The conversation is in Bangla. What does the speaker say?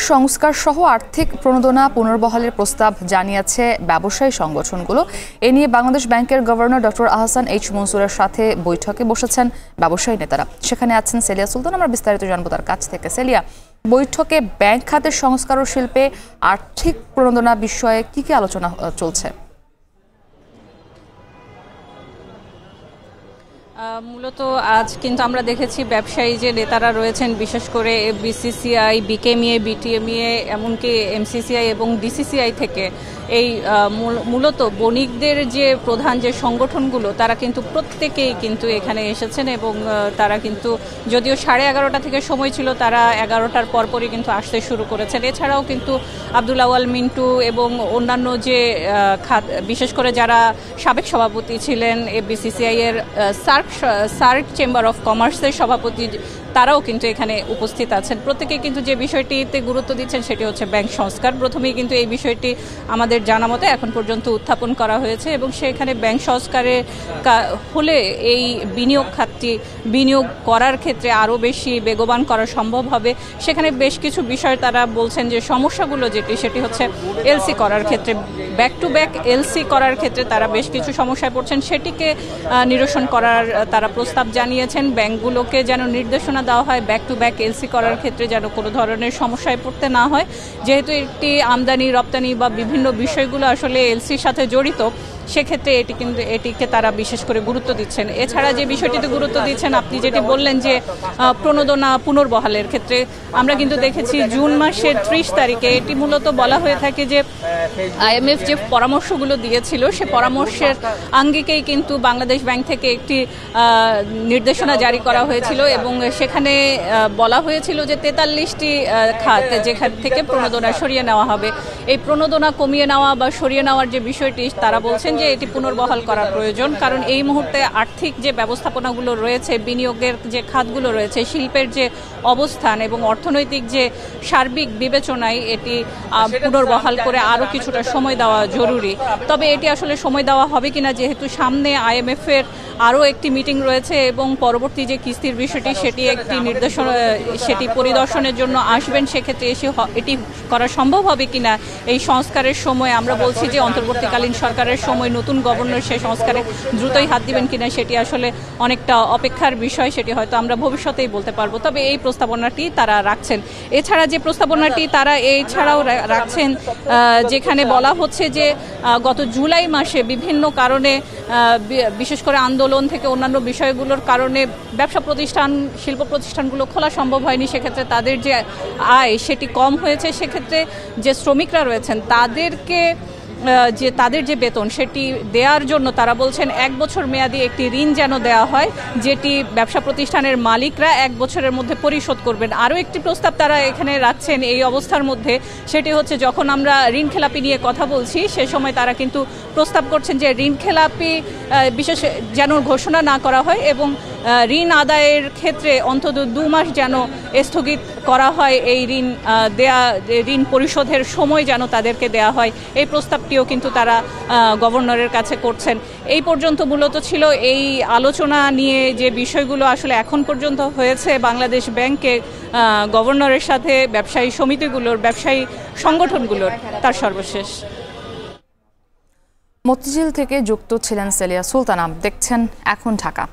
সংস্কার সহ আর্থিক প্রণোদনা পুনর্বহালের প্রস্তাব জানিয়েছে ব্যবসায়ী সংগঠনগুলো। এ নিয়ে বাংলাদেশ ব্যাংকের গভর্নর ডক্টর আহসান এইচ মনসুরের সাথে বৈঠকে বসেছেন ব্যবসায়ী নেতারা। সেখানে আছেন সেলিয়া সুলতান। আমরা বিস্তারিত জানবো তার কাছ থেকে। সেলিয়া, বৈঠকে ব্যাংক খাতের সংস্কার ও শিল্পে আর্থিক প্রণোদনা বিষয়ে কি কি আলোচনা চলছে? মূলত আজ কিন্তু আমরা দেখেছি ব্যবসায়ী যে নেতারা রয়েছেন, বিশেষ করে বিসিসিআই, বিকেএমইএ, বিটিএমইএ, এমনকি এমসিসিআই এবং ডিসিসিআই থেকে এই মূলত বণিকদের যে প্রধান যে সংগঠনগুলো তারা কিন্তু প্রত্যেকেই কিন্তু এখানে এসেছেন এবং তারা কিন্তু যদিও 11:30 থেকে সময় ছিল, তারা 11টার পরপরই কিন্তু আসতে শুরু করেছেন। এছাড়াও কিন্তু আব্দুল আওয়াল মিন্টু এবং অন্যান্য যে বিশেষ করে যারা সাবেক সভাপতি ছিলেন বিসিসিআই এর সার্ক চেম্বার অফ কমার্সের সভাপতি, তারাও কিন্তু এখানে উপস্থিত আছেন। প্রত্যেকে কিন্তু যে বিষয়টিতে গুরুত্ব দিচ্ছেন সেটি হচ্ছে ব্যাংক সংস্কার। প্রথমেই কিন্তু এই বিষয়টি আমাদের জানা মতে এখন পর্যন্ত উত্থাপন করা হয়েছে এবং সেখানে ব্যাংক সংস্কারে হলে এই বিনিয়োগ খাতটি বিনিয়োগ করার ক্ষেত্রে আরও বেশি বেগবান করা সম্ভব হবে। সেখানে বেশ কিছু বিষয় তারা বলছেন যে সমস্যাগুলো সেটি হচ্ছে এলসি করার ক্ষেত্রে, ব্যাক টু ব্যাক এলসি করার ক্ষেত্রে তারা বেশ কিছু সমস্যায় পড়ছেন, সেটিকে নিরসন করার তারা প্রস্তাব জানিয়েছেন। ব্যাংকগুলোকে যেন নির্দেশনা দেওয়া হয় ব্যাক টু ব্যাক এলসি করার ক্ষেত্রে যেন কোনো ধরনের সমস্যায় পড়তে না হয়, যেহেতু একটি আমদানি রপ্তানি বা বিভিন্ন বিষয়গুলো আসলে এলসির সাথে জড়িত, সেক্ষেত্রে এটিকে তারা বিশেষ করে গুরুত্ব দিচ্ছেন। এছাড়া যে বিষয়টিতে গুরুত্ব দিচ্ছেন, আপনি যেটি বললেন যে প্রণোদনা পুনর্বহালের ক্ষেত্রে, আমরা কিন্তু দেখেছি জুন মাসের 30 তারিখে এটি মূলত বলা হয়ে থাকে যে আইএমএফ যে পরামর্শগুলো দিয়েছিল সে পরামর্শের আঙ্গিকেই কিন্তু বাংলাদেশ ব্যাংক থেকে একটি নির্দেশনা জারি করা হয়েছিল এবং সেখানে বলা হয়েছিল যে 43টি খাত যেখান থেকে প্রণোদনা সরিয়ে নেওয়া হবে। এই প্রণোদনা কমিয়ে নেওয়া বা সরিয়ে নেওয়ার যে বিষয়টি, তারা বলছেন যে এটি পুনর্বহাল করা প্রয়োজন, কারণ এই মুহূর্তে আর্থিক যে ব্যবস্থাপনাগুলো রয়েছে, বিনিয়োগের যে খাতগুলো রয়েছে, শিল্পের যে অবস্থান এবং অর্থনৈতিক যে সার্বিক বিবেচনায় এটি পুনর্বহাল করে আরও কিছুটা সময় দেওয়া জরুরি। তবে এটি আসলে সময় দেওয়া হবে কিনা, যেহেতু সামনে আইএমএফ এর আরও একটি মিটিং রয়েছে এবং পরবর্তী যে কিস্তির বিষয়টি সেটি একটি নির্দেশনা সেটি পরিদর্শনের জন্য আসবেন, সেক্ষেত্রে এটি করা সম্ভব হবে কিনা এই সংস্কারের সময়। আমরা বলছি যে অন্তর্বর্তীকালীন সরকারের সময় নতুন গভর্নর সেই সংস্কারে দ্রুতই হাত দিবেন কিনা সেটি আসলে অনেকটা অপেক্ষার বিষয়, সেটি হয়তো আমরা ভবিষ্যতেই বলতে পারবো। তবে এই প্রস্তাবনাটি তারা রাখছেন। এছাড়া যে প্রস্তাবনাটি তারা এছাড়াও রাখছেন, যেখানে বলা হচ্ছে যে গত জুলাই মাসে বিভিন্ন কারণে, বিশেষ করে আন্দোলন থেকে অন্যান্য বিষয়গুলোর কারণে ব্যবসা প্রতিষ্ঠান, শিল্প প্রতিষ্ঠানগুলো খোলা সম্ভব হয়নি, সেক্ষেত্রে তাদের যে আয় সেটি কম হয়েছে। সেক্ষেত্রে যে শ্রমিকরা রয়েছেন তাদের যে বেতন সেটি দেওয়ার জন্য তারা বলছেন 1 বছর মেয়াদি একটি ঋণ যেন দেওয়া হয়, যেটি ব্যবসা প্রতিষ্ঠানের মালিকরা 1 বছরের মধ্যে পরিশোধ করবেন। আরও একটি প্রস্তাব তারা এখানে রাখছেন এই অবস্থার মধ্যে, সেটি হচ্ছে যখন আমরা ঋণ খেলাপি নিয়ে কথা বলছি সে সময় তারা কিন্তু প্রস্তাব করছেন যে ঋণ খেলাপি বিশেষ যেন ঘোষণা না করা হয় এবং ঋণ আদায়ের ক্ষেত্রে অন্তত 2 মাস যেন স্থগিত করা হয়, এই ঋণ পরিশোধের সময় যেন তাদেরকে দেয়া হয়। এই প্রস্তাবটিও কিন্তু তারা গভর্নরের কাছে করছেন। এই পর্যন্ত মূলত ছিল এই আলোচনা নিয়ে যে বিষয়গুলো আসলে এখন পর্যন্ত হয়েছে বাংলাদেশ ব্যাংকের গভর্নরের সাথে ব্যবসায়ী সমিতিগুলোর, ব্যবসায়ী সংগঠনগুলোর, তার সর্বশেষ। মতিঝিল থেকে যুক্ত ছিলেন সেলিয়া সুলতানা। দেখছেন এখন ঢাকা।